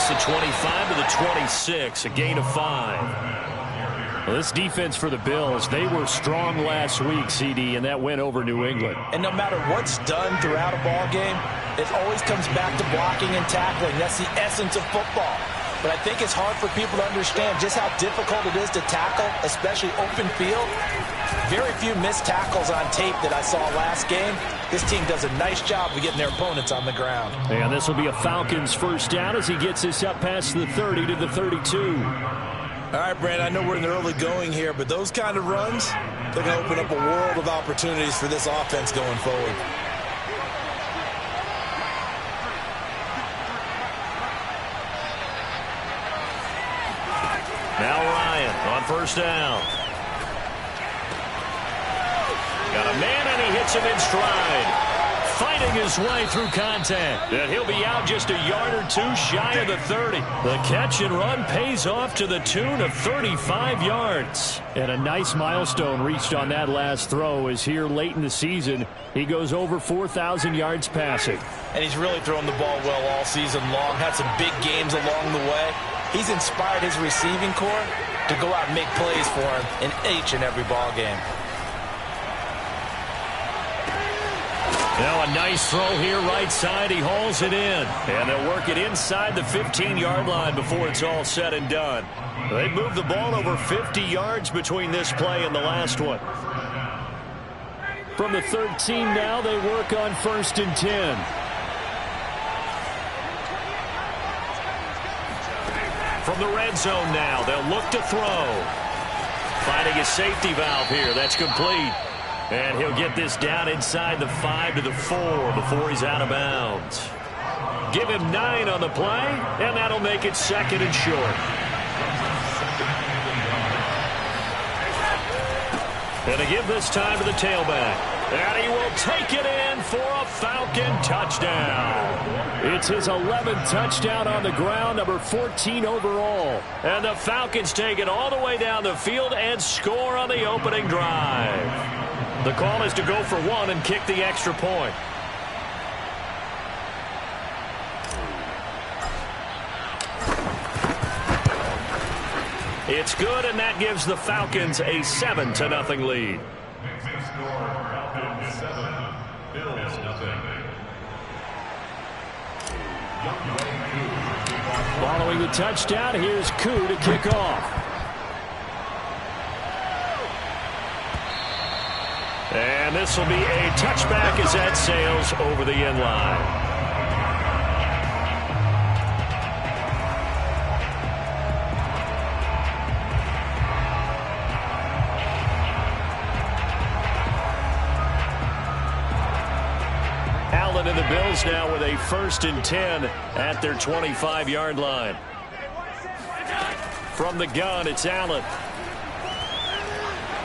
the 25 to the 26, a gain of 5. Well, this defense for the Bills, they were strong last week, CD, and that went over New England. And no matter what's done throughout a ball game, it always comes back to blocking and tackling. That's the essence of football. But I think it's hard for people to understand just how difficult it is to tackle, especially open field. Very few missed tackles on tape that I saw last game. This team does a nice job of getting their opponents on the ground. And this will be a Falcons first down as he gets this up past the 30 to the 32. All right, Brand, I know we're in the early going here, but those kind of runs, they're going to open up a world of opportunities for this offense going forward. Now Ryan on first down. Got a man, and he hits him in stride. Fighting his way through contact. And he'll be out just a yard or two shy of the 30. The catch and run pays off to the tune of 35 yards. And a nice milestone reached on that last throw as here late in the season, he goes over 4,000 yards passing. And he's really thrown the ball well all season long. Had some big games along the way. He's inspired his receiving corps to go out and make plays for him in each and every ball game. Now a nice throw here right side. He hauls it in. And they'll work it inside the 15-yard line before it's all said and done. They moved the ball over 50 yards between this play and the last one. From the 13 now, they work on 1st and 10. From the red zone now, they'll look to throw. Finding a safety valve here. That's complete. And he'll get this down inside the 5 to the 4 before he's out of bounds. Give him 9 on the play, and that'll make it 2nd and short. And to give this time to the tailback. And he will take it in for a Falcon touchdown. It's his 11th touchdown on the ground, number 14 overall. And the Falcons take it all the way down the field and score on the opening drive. The call is to go for 1 and kick the extra point. It's good, and that gives the Falcons a 7-0 lead. Following the touchdown, here's Koo to kick off. And this will be a touchback as that sails over the end line. Allen and the Bills now with a 1st and 10 at their 25-yard line. From the gun, it's Allen.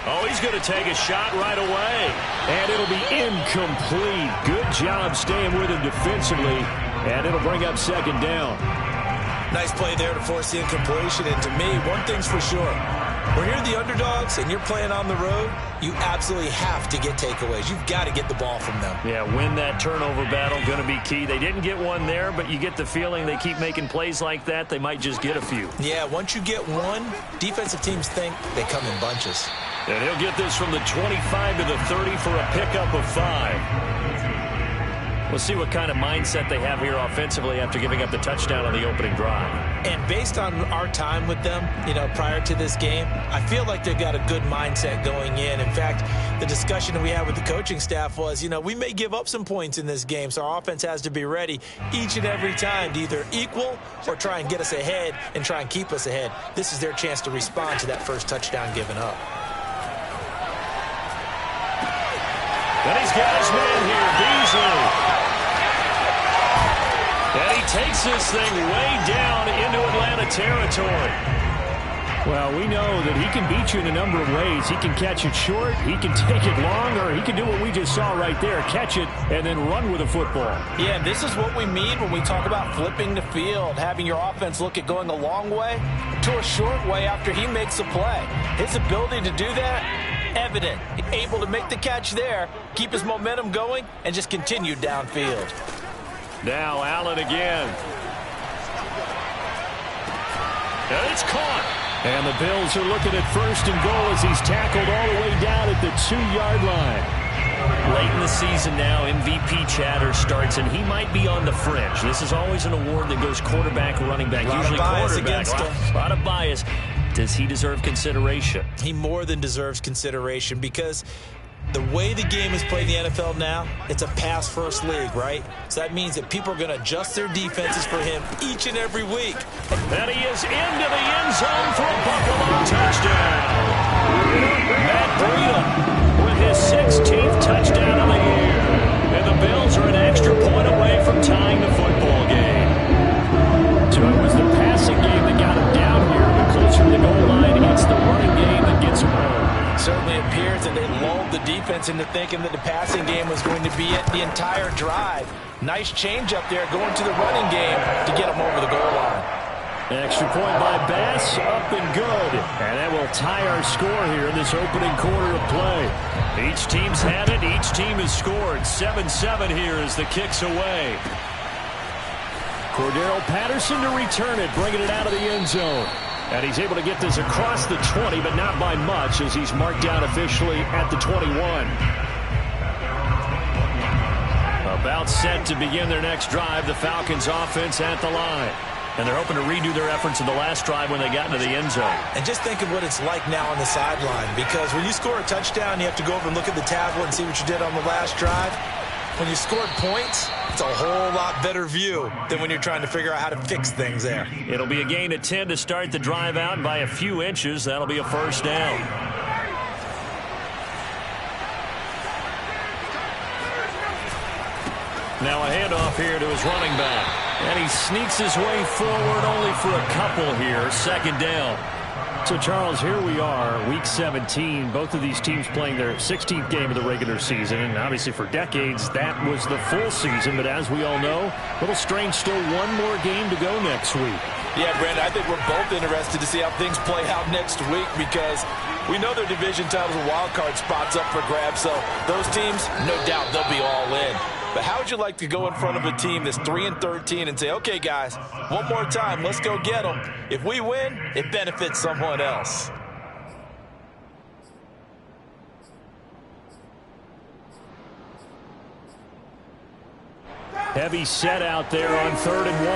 Oh, he's going to take a shot right away. And it'll be incomplete. Good job staying with him defensively. And it'll bring up 2nd down. Nice play there to force the incompletion. And to me, one thing's for sure. When you're the underdogs and you're playing on the road, you absolutely have to get takeaways. You've got to get the ball from them. Yeah, win that turnover battle, going to be key. They didn't get one there, but you get the feeling they keep making plays like that, they might just get a few. Yeah, once you get one, defensive teams think they come in bunches. And he'll get this from the 25 to the 30 for a pickup of 5. We'll see what kind of mindset they have here offensively after giving up the touchdown on the opening drive. And based on our time with them, prior to this game, I feel like they've got a good mindset going in. In fact, the discussion that we had with the coaching staff was, we may give up some points in this game, so our offense has to be ready each and every time to either equal or try and get us ahead and try and keep us ahead. This is their chance to respond to that first touchdown given up. And he's got his man here, Beasley. And he takes this thing way down into Atlanta territory. Well, we know that he can beat you in a number of ways. He can catch it short, he can take it long, or he can do what we just saw right there, catch it and then run with the football. Yeah, this is what we mean when we talk about flipping the field, having your offense look at going a long way to a short way after he makes a play. His ability to do that, evident. Able to make the catch there, keep his momentum going, and just continue downfield. Now Allen again. And it's caught. And the Bills are looking at first and goal as he's tackled all the way down at the 2-yard line. Late in the season now, MVP chatter starts, and he might be on the fringe. This is always an award that goes quarterback, running back, usually quarterback. A lot of bias. Does he deserve consideration? He more than deserves consideration because the way the game is played in the NFL now, it's a pass-first league, right? So that means that people are going to adjust their defenses for him each and every week. And he is into the end zone for a Buffalo touchdown. Matt Breida with his 16th touchdown of the year. And the Bills are an extra point away from tying the football game. So it was the passing game that got him down here, but closer to the goal line, it's the running game that gets him home. Certainly appears that they lulled the defense into thinking that the passing game was going to be it the entire drive. Nice change up there going to the running game to get them over the goal line. Extra point by Bass, up and good. And that will tie our score here in this opening quarter of play. Each team's had it, each team has scored. 7-7 here as the kick's away. Cordero Patterson to return it, bringing it out of the end zone. And he's able to get this across the 20, but not by much as he's marked down officially at the 21. About set to begin their next drive, the Falcons offense at the line. And they're hoping to redo their efforts in the last drive when they got into the end zone. And just think of what it's like now on the sideline, because when you score a touchdown, you have to go over and look at the tablet and see what you did on the last drive. When you scored points, it's a whole lot better view than when you're trying to figure out how to fix things there. It'll be a gain of 10 to start the drive out, and by a few inches, that'll be a first down. Now a handoff here to his running back. And he sneaks his way forward only for a couple here. Second down. So, Charles, here we are, Week 17. Both of these teams playing their 16th game of the regular season. And obviously for decades, that was the full season. But as we all know, a little strange, still one more game to go next week. Yeah, Brandon, I think we're both interested to see how things play out next week because we know their division titles and wild card spots up for grabs. So those teams, no doubt, they'll be all in. But how would you like to go in front of a team that's 3-13 and say, okay, guys, one more time, let's go get them. If we win, it benefits someone else. Heavy set out there on 3rd and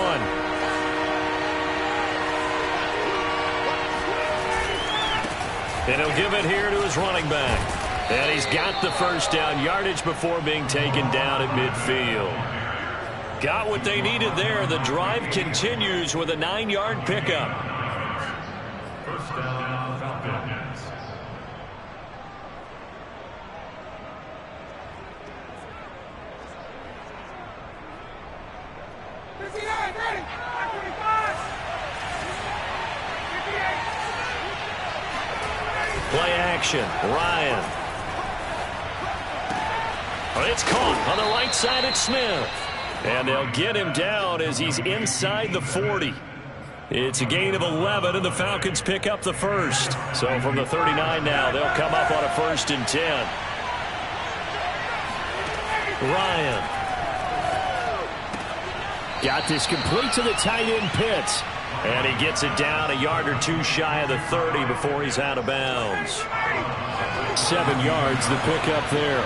1. And he'll give it here to his running back. And he's got the first down, yardage before being taken down at midfield. Got what they needed there. The drive continues with a 9-yard pickup. First down, Falcons. Play action, Ryan. It's caught on the right side at Smith. And they'll get him down as he's inside the 40. It's a gain of 11, and the Falcons pick up the first. So from the 39 now, they'll come up on a 1st and 10. Ryan. Got this complete to the tight end Pitts. And he gets it down a yard or two shy of the 30 before he's out of bounds. 7 yards the pickup there.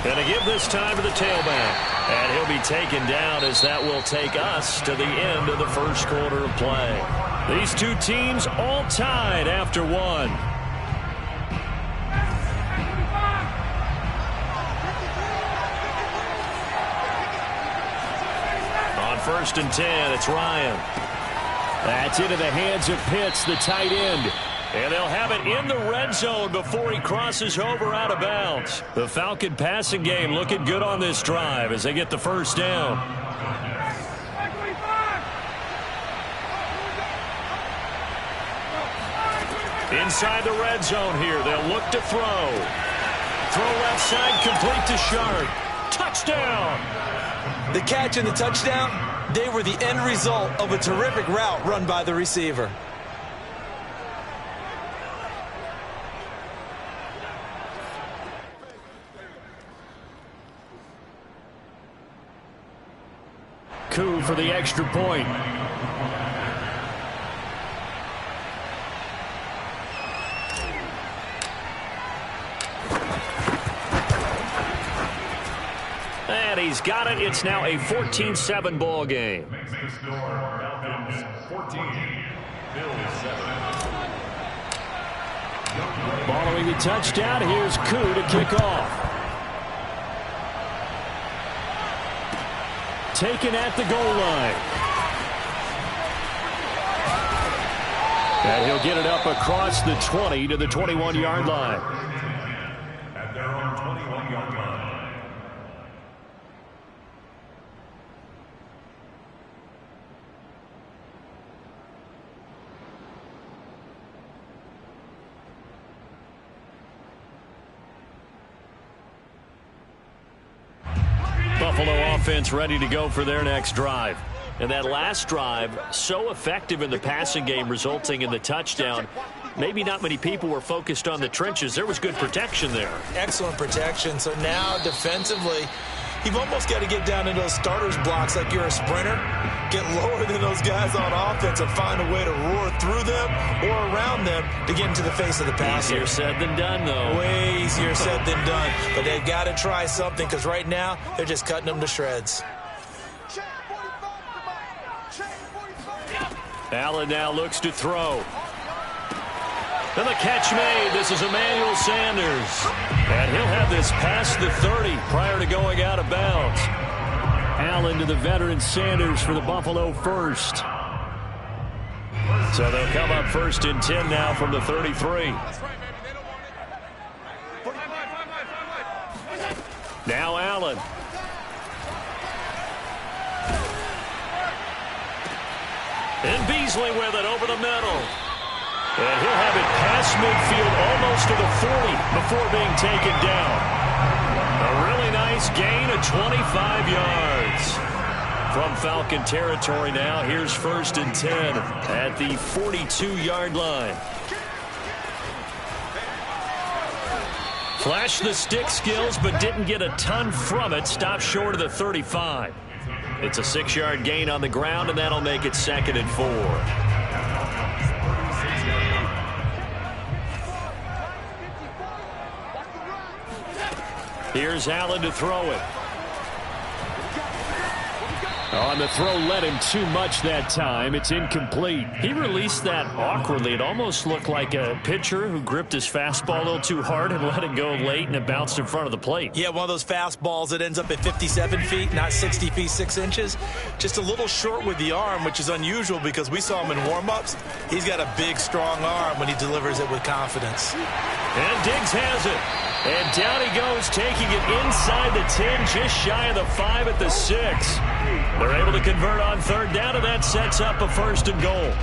And to give this time to the tailback. And he'll be taken down as that will take us to the end of the first quarter of play. These two teams all tied after one. On 1st and 10, it's Ryan. That's into the hands of Pitts, the tight end. And they'll have it in the red zone before he crosses over out of bounds. The Falcon passing game looking good on this drive as they get the first down. Inside the red zone here, they'll look to throw. Throw left side, complete to Sharp. Touchdown! The catch and the touchdown, they were the end result of a terrific route run by the receiver. Koo for the extra point. And he's got it. It's now a 14-7 ball game. Falcons 14, Bills 7. Following the touchdown, here's Koo to kick off. Taken at the goal line. And he'll get it up across the 20 to the 21-yard line. At their own 21-yard line. Buffalo offense ready to go for their next drive. And that last drive, so effective in the passing game, resulting in the touchdown. Maybe not many people were focused on the trenches. There was good protection there. Excellent protection. So now defensively, you've almost got to get down into those starters blocks like you're a sprinter. Get lower than those guys on offense and find a way to roar through them or around them to get into the face of the passer. Easier said than done, though. Way easier said than done. But they've got to try something because right now they're just cutting them to shreds. Allen now looks to throw. And the catch made. This is Emmanuel Sanders. And he'll have this past the 30 prior to going out of bounds. Allen to the veteran Sanders for the Buffalo first. So they'll come up 1st and 10 now from the 33. Now Allen. And Beasley with it over the middle. And he'll have it past midfield almost to the 40 before being taken down. A really nice gain of 25 yards. From Falcon territory now, here's 1st and 10 at the 42-yard line. Flashed the stick skills, but didn't get a ton from it. Stopped short of the 35. It's a 6-yard gain on the ground, and that'll make it 2nd and 4. Here's Allen to throw it. On the throw, led him too much that time. It's incomplete. He released that awkwardly. It almost looked like a pitcher who gripped his fastball a little too hard and let it go late, and it bounced in front of the plate. Yeah, one of those fastballs that ends up at 57 feet, not 60 feet, 6 inches. Just a little short with the arm, which is unusual because we saw him in warm-ups. He's got a big, strong arm when he delivers it with confidence. And Diggs has it. And down he goes, taking it inside the 10, just shy of the 5 at the 6. They're able to convert on 3rd down, and that sets up a 1st and goal.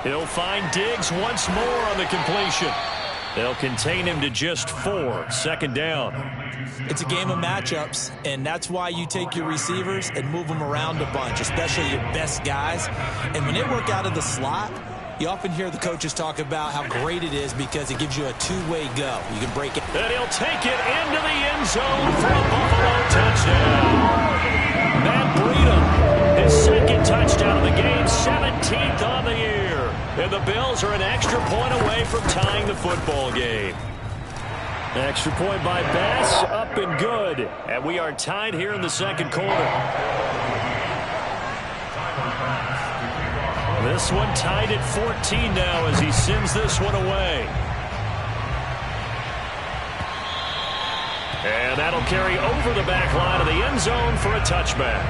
He'll find Diggs once more on the completion. They'll contain him to just 4. 2nd down. It's a game of matchups, and that's why you take your receivers and move them around a bunch, especially your best guys. And when they work out of the slot, you often hear the coaches talk about how great it is because it gives you a two-way go. You can break it. And he'll take it into the end zone for a Buffalo touchdown. Matt Breida, his 2nd touchdown of the game, 17th on the year. And the Bills are an extra point away from tying the football game. Extra point by Bass, up and good. And we are tied here in the 2nd quarter. This one tied at 14 now as he sends this one away. And that'll carry over the back line of the end zone for a touchback.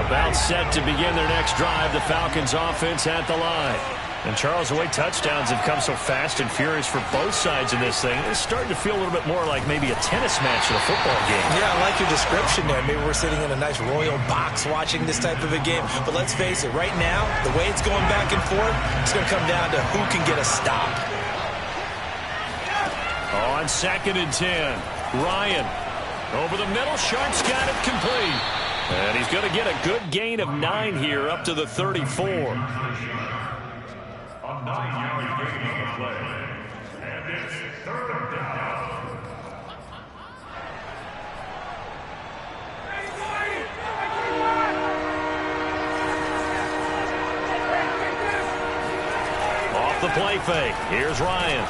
About set to begin their next drive, the Falcons offense at the line. And, Charles, the way touchdowns have come so fast and furious for both sides in this thing, it's starting to feel a little bit more like maybe a tennis match than a football game. Yeah, I like your description there. Maybe we're sitting in a nice royal box watching this type of a game. But let's face it, right now, the way it's going back and forth, it's going to come down to who can get a stop. On 2nd and 10, Ryan. Over the middle, Sharp's got it complete. And he's going to get a good gain of 9 here up to the 34. 9-yard gain on the play. And it's third down. Off the play fake. Here's Ryan.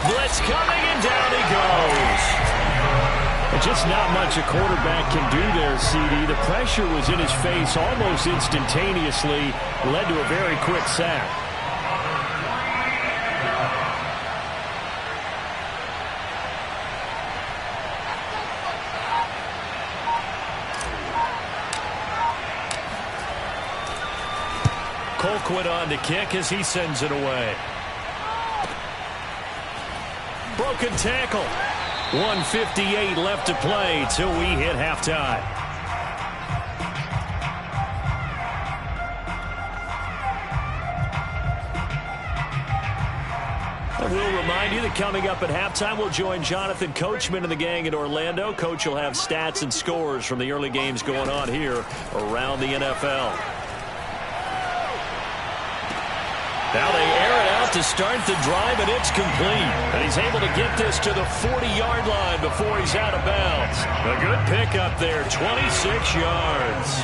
Blitz coming, and down he goes. Just not much a quarterback can do there, CD. The pressure was in his face almost instantaneously. Led to a very quick sack. Colquitt on to kick as he sends it away. Broken tackle. 1:58 left to play till we hit halftime. And we'll remind you that coming up at halftime, we'll join Jonathan Coachman and the gang in Orlando. Coach will have stats and scores from the early games going on here around the NFL. Now they air it out to start the drive, and it's complete. And he's able to get this to the 40-yard line before he's out of bounds. A good pickup there, 26 yards.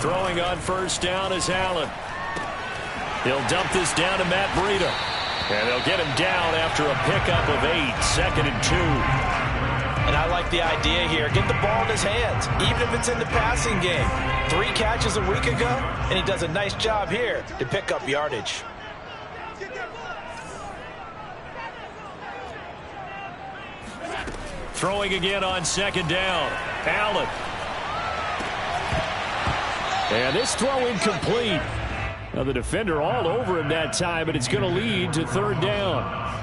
Throwing on first down is Allen. He'll dump this down to Matt Breida. And they'll get him down after a pickup of 8, 2nd and 2. And I like the idea here. Get the ball in his hands, even if it's in the passing game. 3 catches a week ago, and he does a nice job here to pick up yardage. Throwing again on 2nd down. Allen. And this throw incomplete. Now the defender all over him that time, but it's going to lead to 3rd down.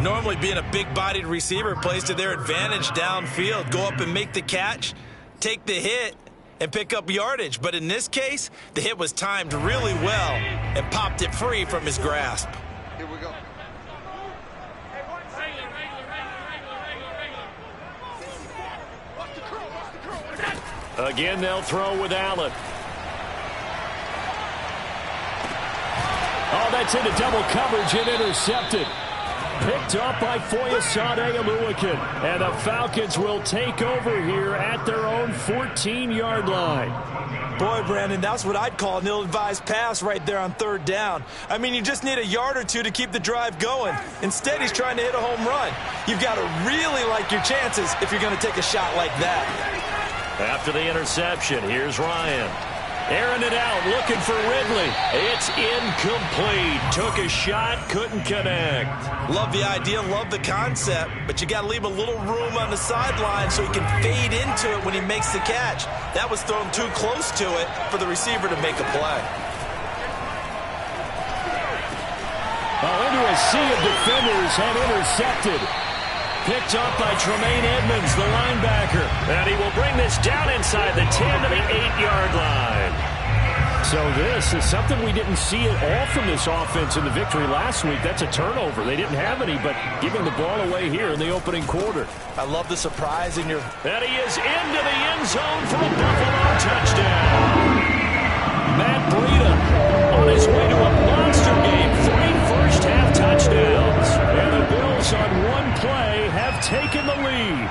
Normally being a big-bodied receiver plays to their advantage downfield. Go up and make the catch, take the hit, and pick up yardage. But in this case, the hit was timed really well and popped it free from his grasp. Here we go. Again, they'll throw with Allen. Oh, that's into double coverage and intercepted. Picked up by Foyesade Oluwakin. And the Falcons will take over here at their own 14-yard line. Boy, Brandon, that's what I'd call an ill-advised pass right there on 3rd down. I mean, you just need a yard or 2 to keep the drive going. Instead, he's trying to hit a home run. You've got to really like your chances if you're going to take a shot like that. After the interception, here's Ryan. Airing it out, looking for Ridley. It's incomplete. Took a shot, couldn't connect. Love the idea, love the concept, but you got to leave a little room on the sideline so he can fade into it when he makes the catch. That was thrown too close to it for the receiver to make a play. Well, into a sea of defenders and intercepted. Picked up by Tremaine Edmonds, the linebacker. And he will bring this down inside the 10 to the 8-yard line. So this is something we didn't see at all from this offense in the victory last week. That's a turnover. They didn't have any, but giving the ball away here in the opening quarter. I love the surprise in your... And he is into the end zone for a Buffalo touchdown. Matt Breida on his way to a monster game. 3 first-half touchdowns. And the Bills on one play have taken the lead.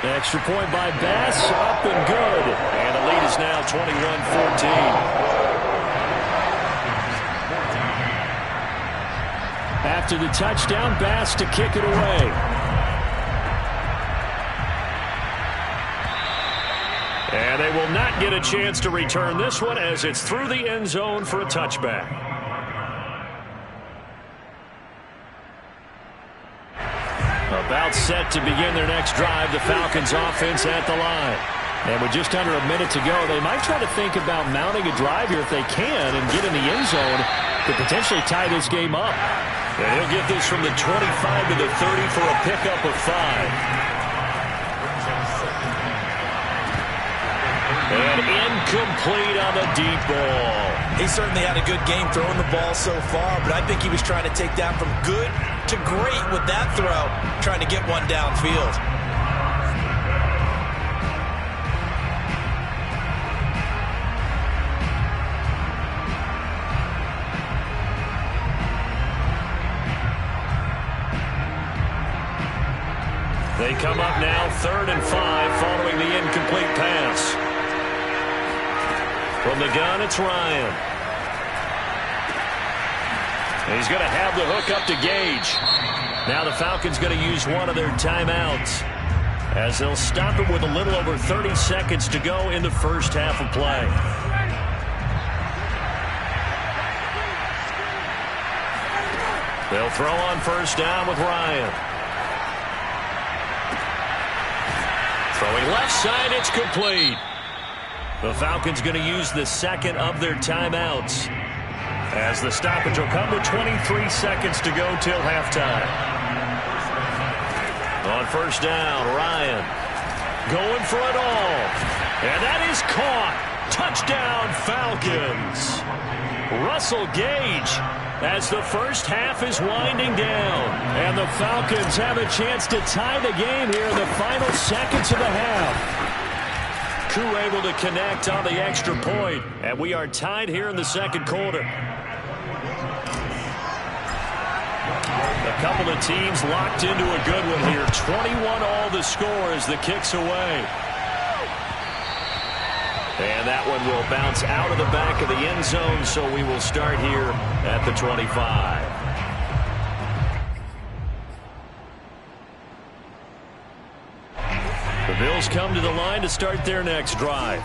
Extra point by Bass, up and good. And the lead is now 21-14. After the touchdown, Bass to kick it away. And they will not get a chance to return this one as it's through the end zone for a touchback. About set to begin their next drive, the Falcons offense at the line. And with just under a minute to go, they might try to think about mounting a drive here if they can and get in the end zone to potentially tie this game up. And he'll get this from the 25 to the 30 for a pickup of 5. And incomplete on the deep ball. He certainly had a good game throwing the ball so far, but I think he was trying to take down from good to great with that throw, trying to get one downfield. They come up now 3rd and 5 following the incomplete pass. From the gun, it's Ryan. He's going to have the hook up to Gage. Now the Falcons going to use one of their timeouts as they'll stop it with a little over 30 seconds to go in the first half of play. They'll throw on first down with Ryan. Throwing left side, it's complete. The Falcons going to use the second of their timeouts as the stoppage will come with 23 seconds to go till halftime. On first down, Ryan going for it all. And that is caught. Touchdown, Falcons. Russell Gage as the first half is winding down. And the Falcons have a chance to tie the game here in the final seconds of the half. Koo able to connect on the extra point, and we are tied here in the second quarter. A couple of teams locked into a good one here. 21 all the score as the kick's away. And that one will bounce out of the back of the end zone, so we will start here at the 25. The Bills come to the line to start their next drive.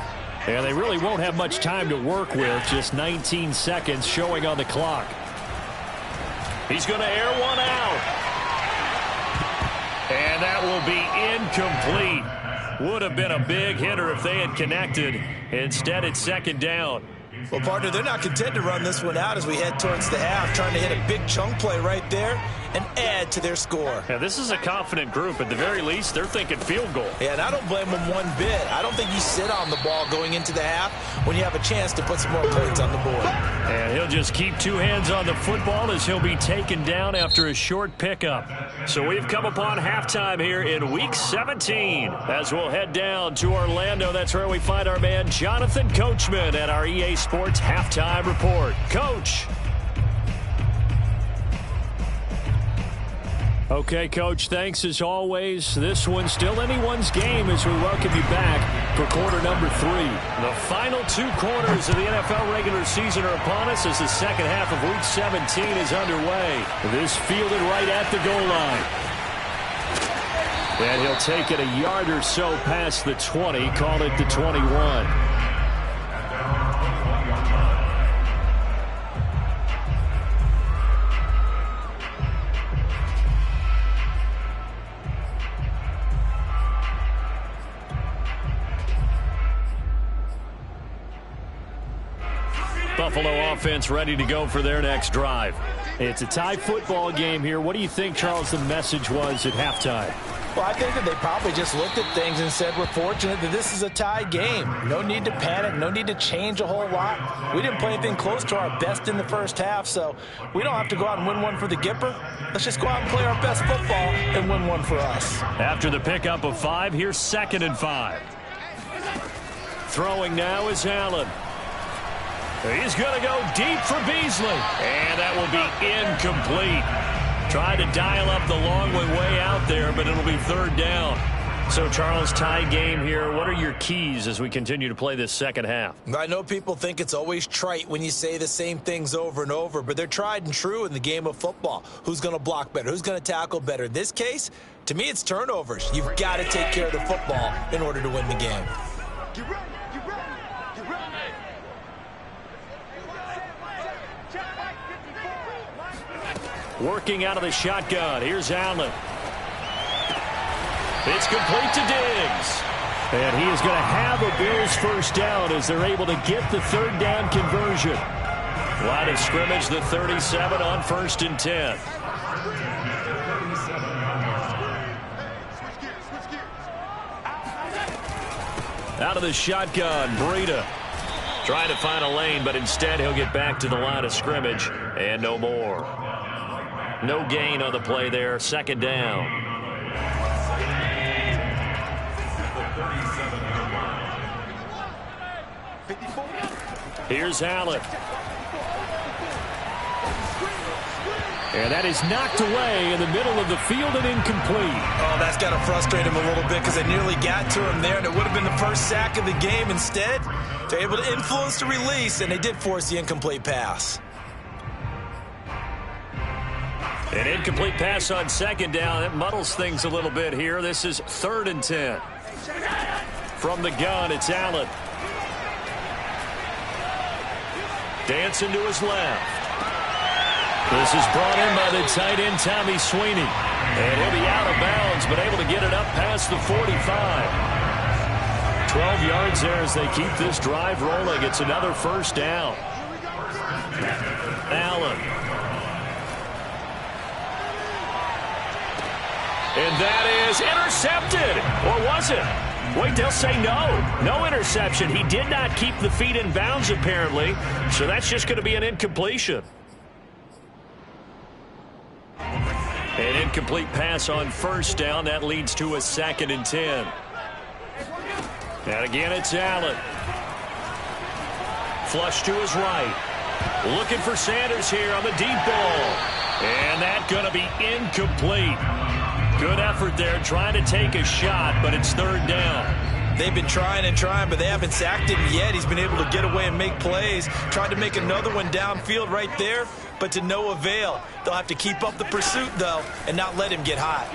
And they really won't have much time to work with, just 19 seconds showing on the clock. He's going to air one out. And that will be incomplete. Would have been a big hitter if they had connected. Instead, it's second down. Well, partner, they're not content to run this one out as we head towards the half, trying to hit a big chunk play right there and add to their score. Yeah, this is a confident group. At the very least, they're thinking field goal. Yeah, and I don't blame them one bit. I don't think you sit on the ball going into the half when you have a chance to put some more points on the board. And he'll just keep two hands on the football as he'll be taken down after a short pickup. So we've come upon halftime here in Week 17. As we'll head down to Orlando, that's where we find our man Jonathan Coachman at our EA Sports Halftime Report. Coach. Okay, Coach, thanks as always. This one's still anyone's game as we welcome you back for quarter number 3. The final 2 quarters of the NFL regular season are upon us as the second half of Week 17 is underway. This fielded right at the goal line. And he'll take it a yard or so past the 20, call it the 21. Buffalo offense ready to go for their next drive. It's a tie football game here. What do you think, Charles, the message was at halftime? Well, I think that they probably just looked at things and said, we're fortunate that this is a tie game. No need to panic. No need to change a whole lot. We didn't play anything close to our best in the first half, so we don't have to go out and win one for the Gipper. Let's just go out and play our best football and win one for us. After the pickup of 5, here's 2nd and 5. Throwing now is Allen. He's going to go deep for Beasley. And that will be incomplete. Tried to dial up the long way out there, but it'll be 3rd down. So, Charles, tie game here. What are your keys as we continue to play this second half? I know people think it's always trite when you say the same things over and over, but they're tried and true in the game of football. Who's going to block better? Who's going to tackle better? In this case, to me, it's turnovers. You've got to take care of the football in order to win the game. Get ready. Working out of the shotgun. Here's Allen. It's complete to Diggs. And he is going to have a Bills first down as they're able to get the 3rd down conversion. Line of scrimmage, the 37 on 1st and 10. Out of the shotgun, Breida. Trying to find a lane, but instead he'll get back to the line of scrimmage and no more. No gain on the play there. 2nd down. Here's Allen. And that is knocked away in the middle of the field and incomplete. Oh, that's got to frustrate him a little bit because they nearly got to him there, and it would have been the first sack of the game. Instead, they're able to influence the release, and they did force the incomplete pass. An incomplete pass on second down. It muddles things a little bit here. This is 3rd and 10. From the gun, it's Allen. Dancing to his left. This is brought in by the tight end, Tommy Sweeney. And he'll be out of bounds, but able to get it up past the 45. 12 yards there as they keep this drive rolling. It's another first down. Allen. And that is intercepted. Or was it? Wait, they'll say no. No interception. He did not keep the feet in bounds, apparently. So that's just going to be an incompletion. An incomplete pass on first down. That leads to a 2nd and 10. And again, it's Allen. Flush to his right. Looking for Sanders here on the deep ball. And that's going to be incomplete. Good effort there, trying to take a shot, but it's 3rd down. They've been trying and trying, but they haven't sacked him yet. He's been able to get away and make plays. Tried to make another one downfield right there, but to no avail. They'll have to keep up the pursuit, though, and not let him get hot.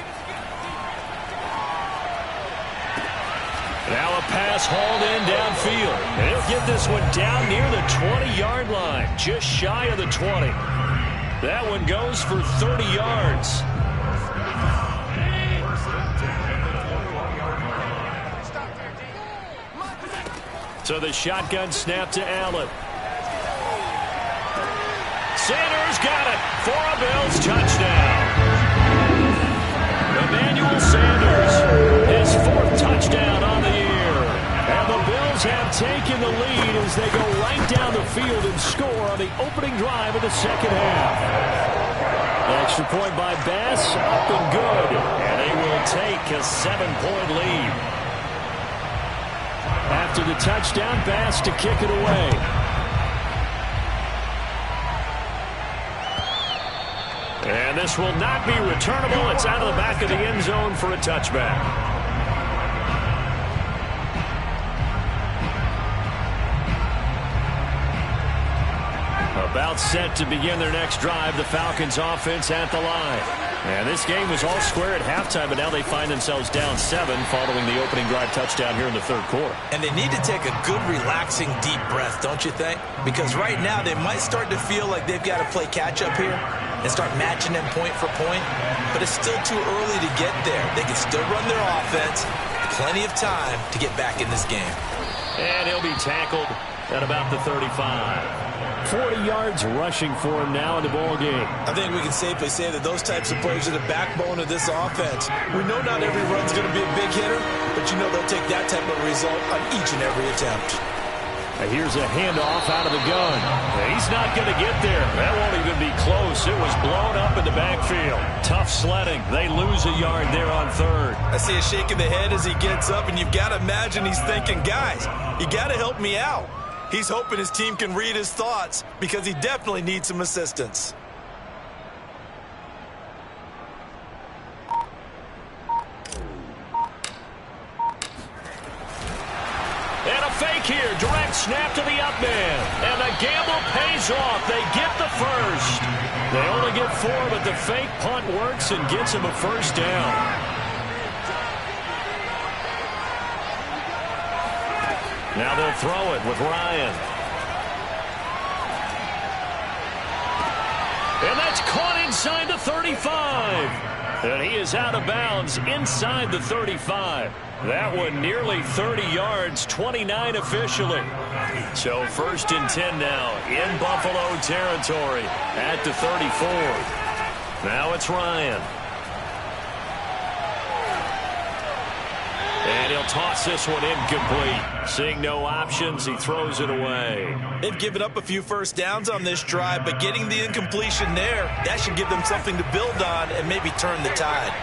Now a pass hauled in downfield. And he'll get this one down near the 20-yard line, just shy of the 20. That one goes for 30 yards. So the shotgun snap to Allen. Sanders got it for a Bills touchdown. Emmanuel Sanders, his 4th touchdown on the year. And the Bills have taken the lead as they go right down the field and score on the opening drive of the second half. Extra point by Bass, up and good. And they will take a 7-point lead. After the touchdown, Bass to kick it away. And this will not be returnable. It's out of the back of the end zone for a touchback. About set to begin their next drive, the Falcons offense at the line. And this game was all square at halftime, but now they find themselves down 7 following the opening drive touchdown here in the 3rd quarter. And they need to take a good, relaxing, deep breath, don't you think? Because right now they might start to feel like they've got to play catch-up here and start matching them point for point. But it's still too early to get there. They can still run their offense. Plenty of time to get back in this game. And he'll be tackled at about the 35. 40 yards rushing for him now in the ball game. I think we can safely say that those types of plays are the backbone of this offense. We know not every run's going to be a big hitter, but you know they'll take that type of result on each and every attempt. Here's a handoff out of the gun. He's not going to get there. That won't even be close. It was blown up in the backfield. Tough sledding. They lose a yard there on 3rd. I see a shake of the head as he gets up, and you've got to imagine he's thinking, guys, you got to help me out. He's hoping his team can read his thoughts because he definitely needs some assistance. And a fake here. Direct snap to the up man. And the gamble pays off. They get the first. They only get 4, but the fake punt works and gets him a first down. Now they'll throw it with Ryan. And that's caught inside the 35. And he is out of bounds inside the 35. That one nearly 30 yards, 29 officially. So 1st and 10 now in Buffalo territory at the 34. Now it's Ryan. And he'll toss this one incomplete. Seeing no options, he throws it away. They've given up a few first downs on this drive, but getting the incompletion there, that should give them something to build on and maybe turn the tide.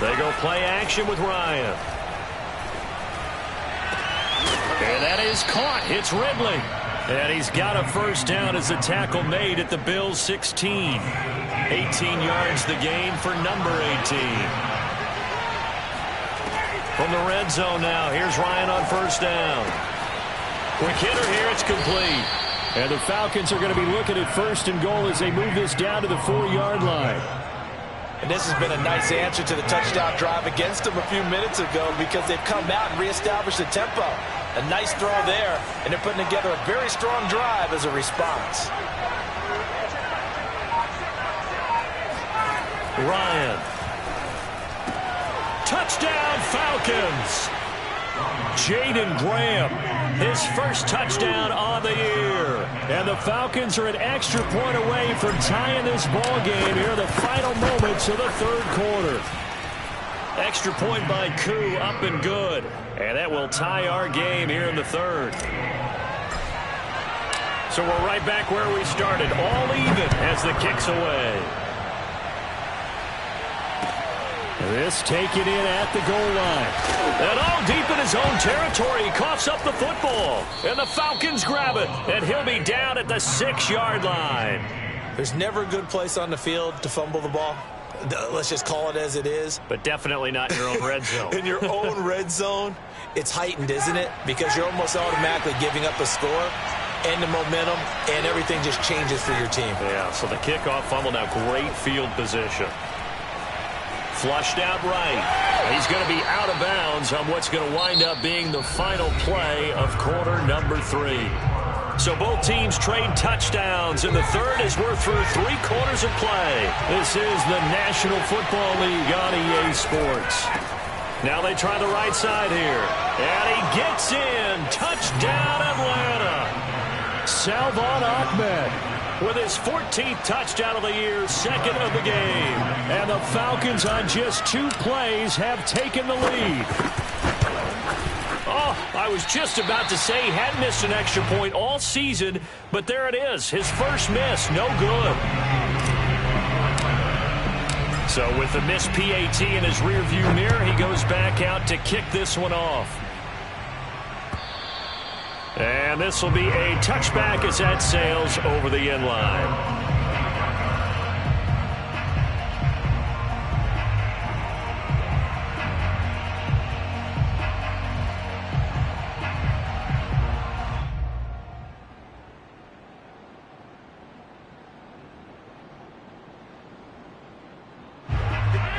They go play action with Ryan. And that is caught. It's Ridley. And he's got a first down as the tackle made at the Bills' 16. 18 yards the gain for number 18. From the red zone now, here's Ryan on first down. Quick hitter here, it's complete. And the Falcons are going to be looking at first and goal as they move this down to the 4-yard line. And this has been a nice answer to the touchdown drive against them a few minutes ago because they've come out and reestablished the tempo. A nice throw there, and they're putting together a very strong drive as a response. Ryan. Touchdown, Falcons. Jaden Graham, his first touchdown on the year. And the Falcons are an extra point away from tying this ball game here in the final moments of the third quarter. Extra point by Koo, up and good. And that will tie our game here in the third. So we're right back where we started, all even as the kick's away. This taken in at the goal line. And all deep in his own territory, he coughs up the football. And the Falcons grab it. And he'll be down at the 6-yard line. There's never a good place on the field to fumble the ball. Let's just call it as it is. But definitely not in your own red zone. In your own red zone, it's heightened, isn't it? Because you're almost automatically giving up a score and the momentum, and everything just changes for your team. Yeah, so the kickoff fumble, now great field position. Flushed out right. He's going to be out of bounds on what's going to wind up being the final play of quarter number 3. So both teams trade touchdowns in the third as we're through 3 quarters of play. This is the National Football League on EA Sports. Now they try the right side here. And he gets in. Touchdown, Atlanta. Salvon Ahmed with his 14th touchdown of the year, second of the game. And the Falcons on just 2 plays have taken the lead. Oh, I was just about to say he hadn't missed an extra point all season, but there it is. His first miss, no good. So with the missed PAT in his rearview mirror, he goes back out to kick this one off. And this will be a touchback as that sails over the end line.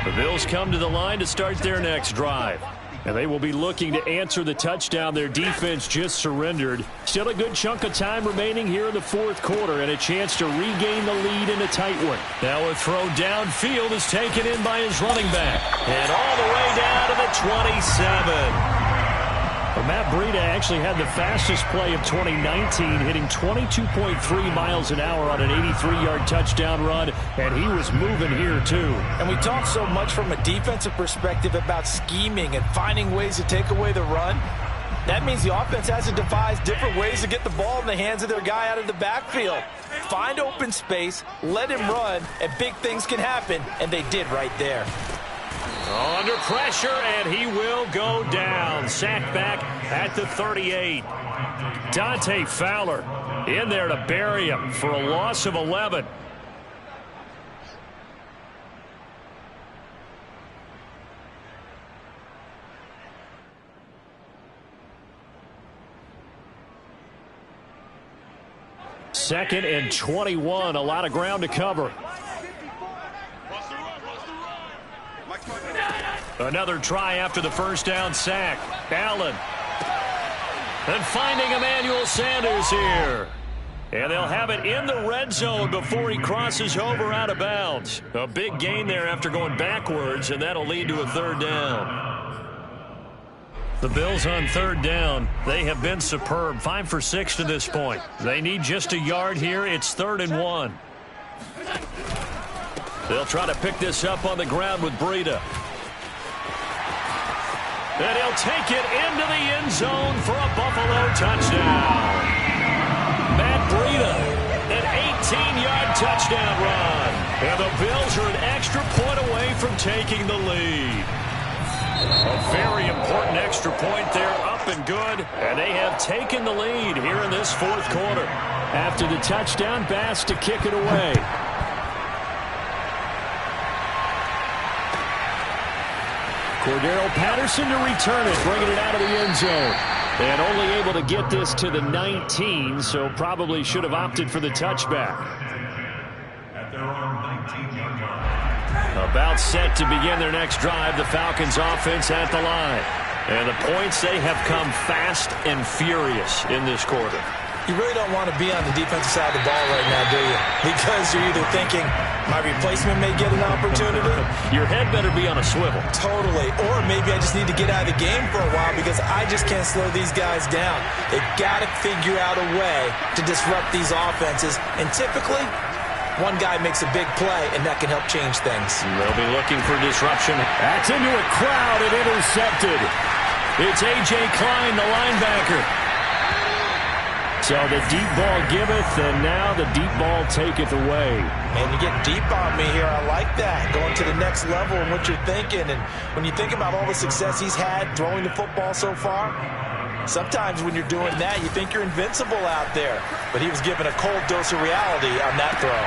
The Bills come to the line to start their next drive. And they will be looking to answer the touchdown their defense just surrendered. Still a good chunk of time remaining here in the fourth quarter and a chance to regain the lead in a tight one. Now a throw downfield is taken in by his running back. And all the way down to the 27. Well, Matt Breida actually had the fastest play of 2019, hitting 22.3 miles an hour on an 83-yard touchdown run, and he was moving here too. And we talk so much from a defensive perspective about scheming and finding ways to take away the run. That means the offense has to devise different ways to get the ball in the hands of their guy out of the backfield. Find open space, let him run, and big things can happen, and they did right there. Under pressure, and he will go down. Sacked back at the 38. Dante Fowler in there to bury him for a loss of 11. Second and 21, a lot of ground to cover. Another try after the first down sack. Allen. And finding Emmanuel Sanders here. And they'll have it in the red zone before he crosses over out of bounds. A big gain there after going backwards, and that'll lead to a third down. The Bills on third down, they have been superb. 5 for 6 to this point. They need just a yard here. It's 3rd and 1. They'll try to pick this up on the ground with Breida. And he'll take it into the end zone for a Buffalo touchdown. Matt Breida, an 18-yard touchdown run. And the Bills are an extra point away from taking the lead. A very important extra point there, up up and good, and they have taken the lead here in this fourth quarter. After the touchdown, Bass to kick it away. Cordero Patterson to return it, bringing it out of the end zone. And only able to get this to the 19, so probably should have opted for the touchback. At their own 19-yard line. About set to begin their next drive, the Falcons offense at the line. And the points, they have come fast and furious in this quarter. You really don't want to be on the defensive side of the ball right now, do you? Because you're either thinking, my replacement may get an opportunity. Your head better be on a swivel. Totally. Or maybe I just need to get out of the game for a while because I just can't slow these guys down. They've got to figure out a way to disrupt these offenses. And typically, one guy makes a big play, and that can help change things. They'll be looking for disruption. That's into a crowd and intercepted. It's A.J. Klein, the linebacker. So the deep ball giveth, and now the deep ball taketh away. Man, you get deep on me here. I like that. Going to the next level and what you're thinking. And when you think about all the success he's had throwing the football so far, sometimes when you're doing that, you think you're invincible out there. But he was given a cold dose of reality on that throw.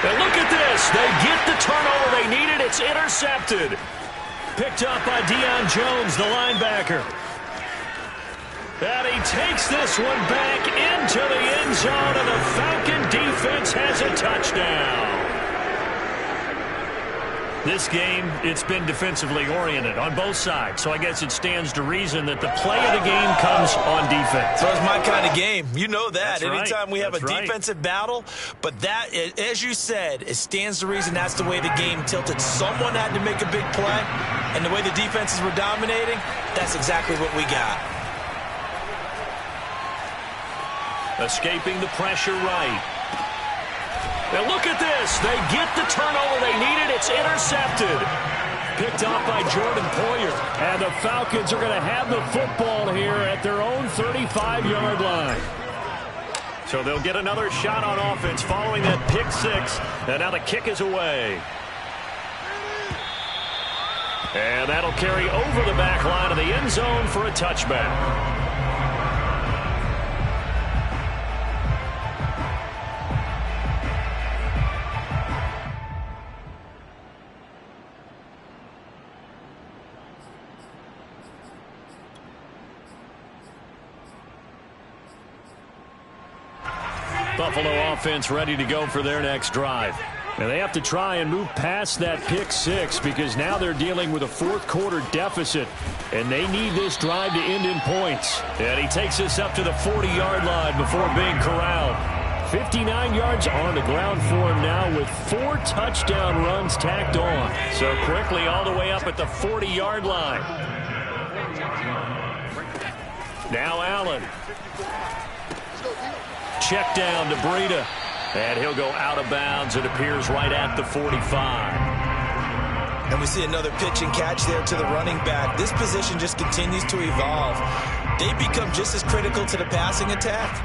And look at this. They get the turnover they needed. It's intercepted. Picked up by Deion Jones, the linebacker. And he takes this one back into the end zone, and the Falcon defense has a touchdown. This game, it's been defensively oriented on both sides, so I guess it stands to reason that the play of the game comes on defense. So it's my kind of game. You know that. That's right. Anytime we have That's a right. defensive battle, but that, as you said, it stands to reason that's the way the game tilted. Someone had to make a big play, and the way the defenses were dominating, that's exactly what we got. Escaping the pressure right. Now look at this. They get the turnover they needed. It's intercepted. Picked off by Jordan Poyer. And the Falcons are going to have the football here at their own 35-yard line. So they'll get another shot on offense following that pick six. And now the kick is away. And that'll carry over the back line of the end zone for a touchback. Buffalo offense ready to go for their next drive. And they have to try and move past that pick six because now they're dealing with a fourth quarter deficit. And they need this drive to end in points. And he takes us up to the 40-yard line before being corralled. 59 yards on the ground for him now with 4 touchdown runs tacked on. So quickly all the way up at the 40-yard line. Now Allen. Check down to Breida. And he'll go out of bounds. It appears right at the 45. And we see another pitch and catch there to the running back. This position just continues to evolve. They become just as critical to the passing attack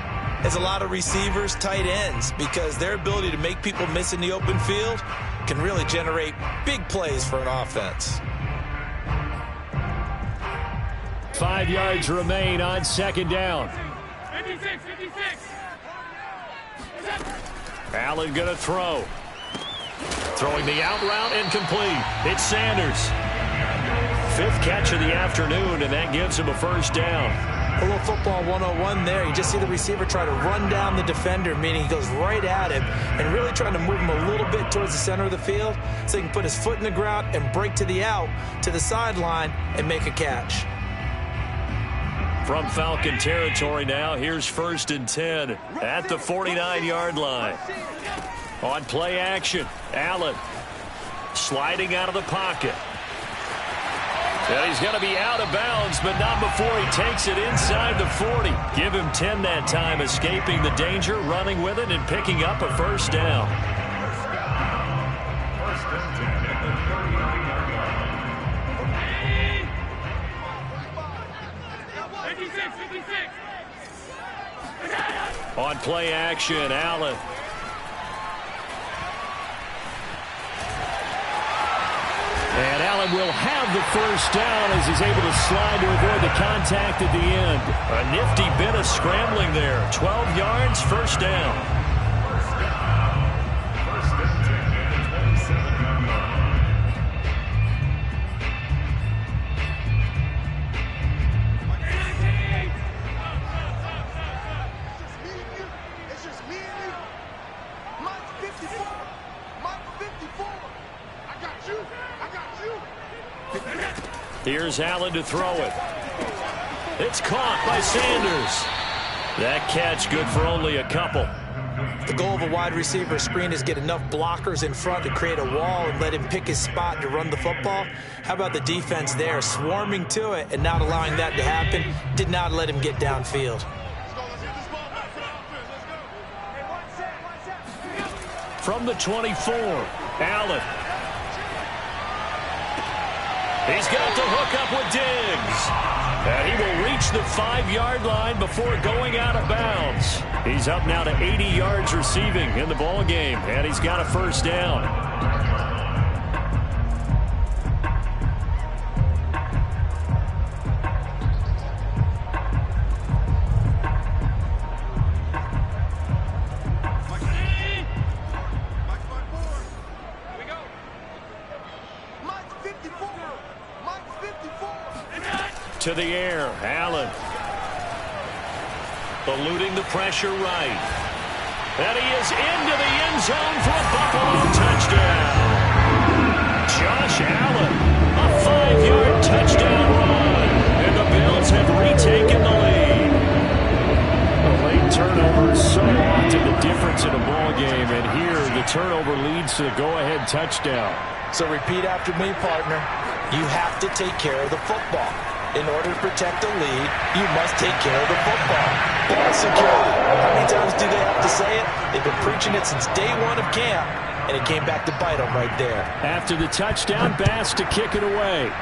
as a lot of receivers, tight ends, because their ability to make people miss in the open field can really generate big plays for an offense. 5 yards remain on second down. 56, 56. Allen going to throw. Throwing the out route incomplete. It's Sanders. 5th catch of the afternoon, and that gives him a first down. A little football 101 there. You just see the receiver try to run down the defender, meaning he goes right at him and really trying to move him a little bit towards the center of the field so he can put his foot in the ground and break to the out, to the sideline, and make a catch. From Falcon territory now, here's 1st and 10 at the 49-yard line. On play action, Allen sliding out of the pocket. And he's going to be out of bounds, but not before he takes it inside the 40. Give him 10 that time, escaping the danger, running with it, and picking up a first down. On play action, Allen. And Allen And will have the first down as he's able to slide to avoid the contact at the end. A nifty bit of scrambling there. 12 yards, first down. Here's Allen to throw it. It's caught by Sanders. That catch good for only a couple. The goal of a wide receiver screen is get enough blockers in front to create a wall and let him pick his spot to run the football. How about the defense there, swarming to it and not allowing that to happen? Did not let him get downfield. From the 24, Allen. He's got the hook up with Diggs. And he will reach the 5-yard line before going out of bounds. He's up now to 80 yards receiving in the ball game, and he's got a first down. To the air, Allen. Eluding the pressure right. And he is into the end zone for a Buffalo touchdown. Josh Allen, a 5-yard touchdown run. And the Bills have retaken the lead. A late turnover is so often the difference in a ball game. And here, the turnover leads to the go-ahead touchdown. So repeat after me, partner. You have to take care of the football. In order to protect the lead, you must take care of the football. Ball security. How many times do they have to say it? They've been preaching it since day one of camp, and it came back to bite them right there. After the touchdown, Bass to kick it away.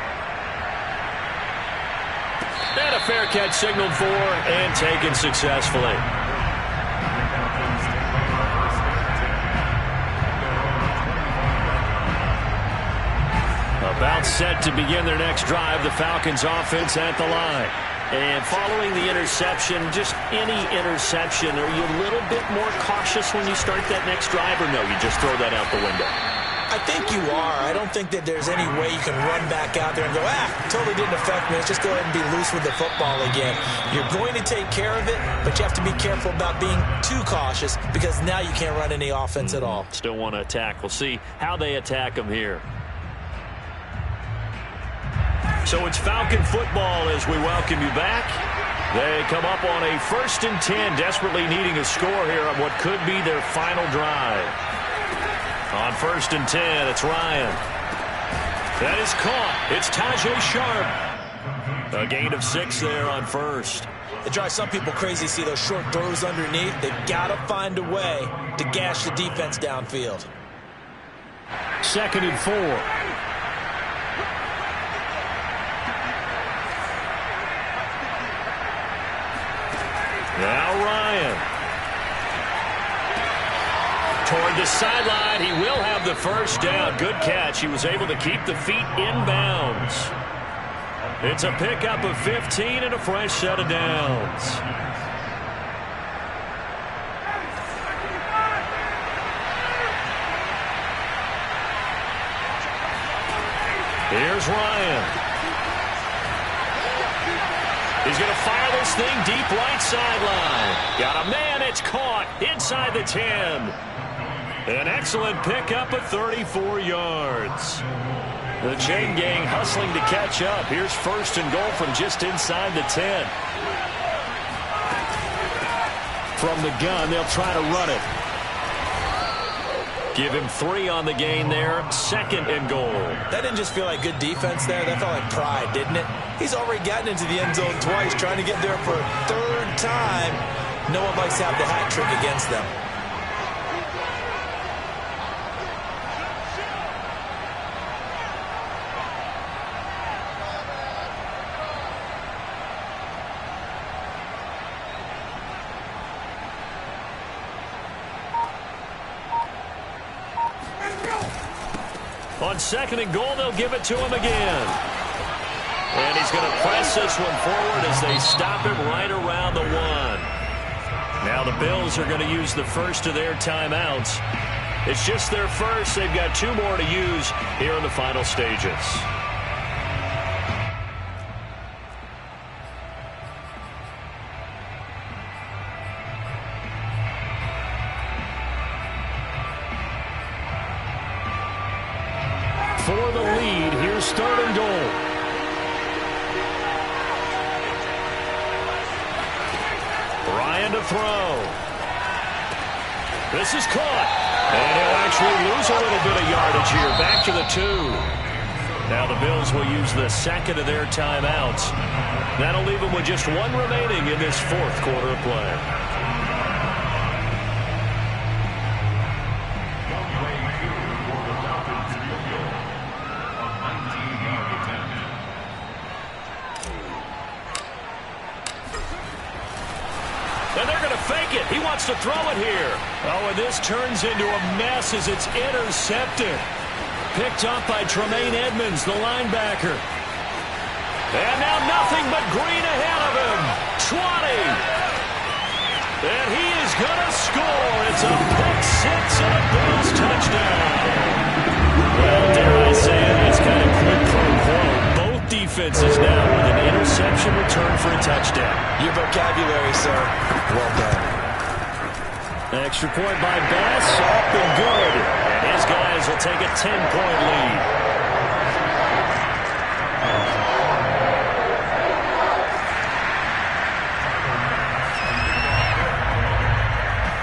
And a fair catch signaled for and taken successfully. About set to begin their next drive, the Falcons offense at the line. And following the interception, just any interception, are you a little bit more cautious when you start that next drive, or no, you just throw that out the window? I think you are. I don't think that there's any way you can run back out there and go, totally didn't affect me. Let's just go ahead and be loose with the football again. You're going to take care of it, but you have to be careful about being too cautious because now you can't run any offense at all. Still want to attack. We'll see how they attack them here. So it's Falcon football as we welcome you back. They come up on a 1st and 10, desperately needing a score here on what could be their final drive. On 1st and 10, it's Ryan. That is caught. It's Tajay Sharp. A gain of 6 there on 1st. It drives some people crazy to see those short throws underneath. They've got to find a way to gash the defense downfield. 2nd and 4. Now Ryan. Toward the sideline, he will have the first down. Good catch. He was able to keep the feet in bounds. It's a pickup of 15 and a fresh set of downs. Here's Ryan. He's going to fire this thing deep right sideline. Got a man. It's caught inside the 10. An excellent pickup of 34 yards. The chain gang hustling to catch up. Here's 1st and goal from just inside the 10. From the gun, they'll try to run it. Give him 3 on the gain there. 2nd and goal. That didn't just feel like good defense there. That felt like pride, didn't it? He's already gotten into the end zone twice, trying to get there for a 3rd time. No one likes to have the hat trick against them. On 2nd and goal, they'll give it to him again. And he's going to press this one forward as they stop him right around the 1. Now the Bills are going to use the first of their timeouts. It's just their first. They've got 2 more to use here in the final stages. For the lead, here's 3rd and goal. Ryan to throw. This is caught. And he'll actually lose a little bit of yardage here. Back to the 2. Now the Bills will use the 2nd of their timeouts. That'll leave them with just 1 remaining in this 4th quarter of play. And they're going to fake it. He wants to throw it here. Oh, and this turns into a mess as it's intercepted. Picked up by Tremaine Edmonds, the linebacker. And now nothing but green ahead of him. 20. And he is going to score. It's a pick 6 and a Bills touchdown. Well, dare I say it, it's kind of quid pro quo. Both defenses now with an interception return for a touchdown. Your vocabulary, sir. Well done. Extra point by Bass, up and good. And his guys will take a 10-point lead.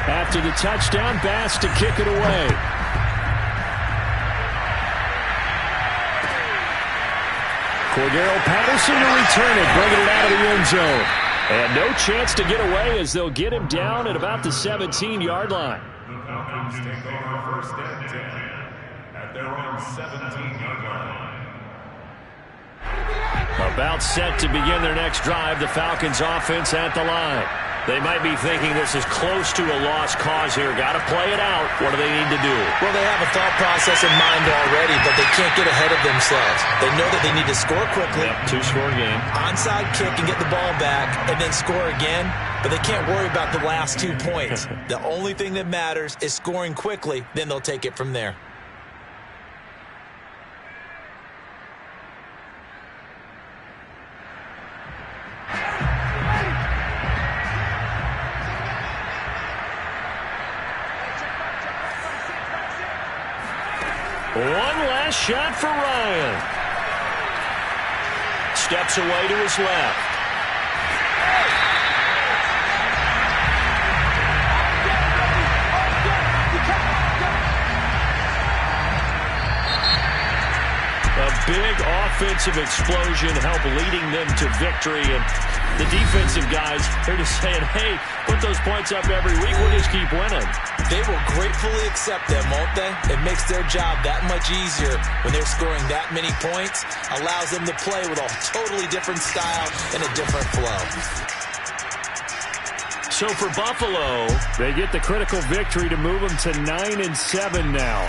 After the touchdown, Bass to kick it away. Cordero Patterson to return it, bringing it out of the end zone. And no chance to get away as they'll get him down at about the 17-yard line. The Falcons take over 1st and 10 at their own 17-yard line. About set to begin their next drive, the Falcons offense at the line. They might be thinking this is close to a lost cause here. Got to play it out. What do they need to do? Well, they have a thought process in mind already, but they can't get ahead of themselves. They know that they need to score quickly. Yep, 2-score game. Onside kick and get the ball back and then score again, but they can't worry about the last 2 points. The only thing that matters is scoring quickly, then they'll take it from there. One last shot for Ryan. Steps away to his left. A big offensive explosion helped leading them to victory. And the defensive guys, they're just saying, hey, put those points up every week. We'll just keep winning. They will gratefully accept them, won't they? It makes their job that much easier when they're scoring that many points. Allows them to play with a totally different style and a different flow. So for Buffalo, they get the critical victory to move them to 9-7 now.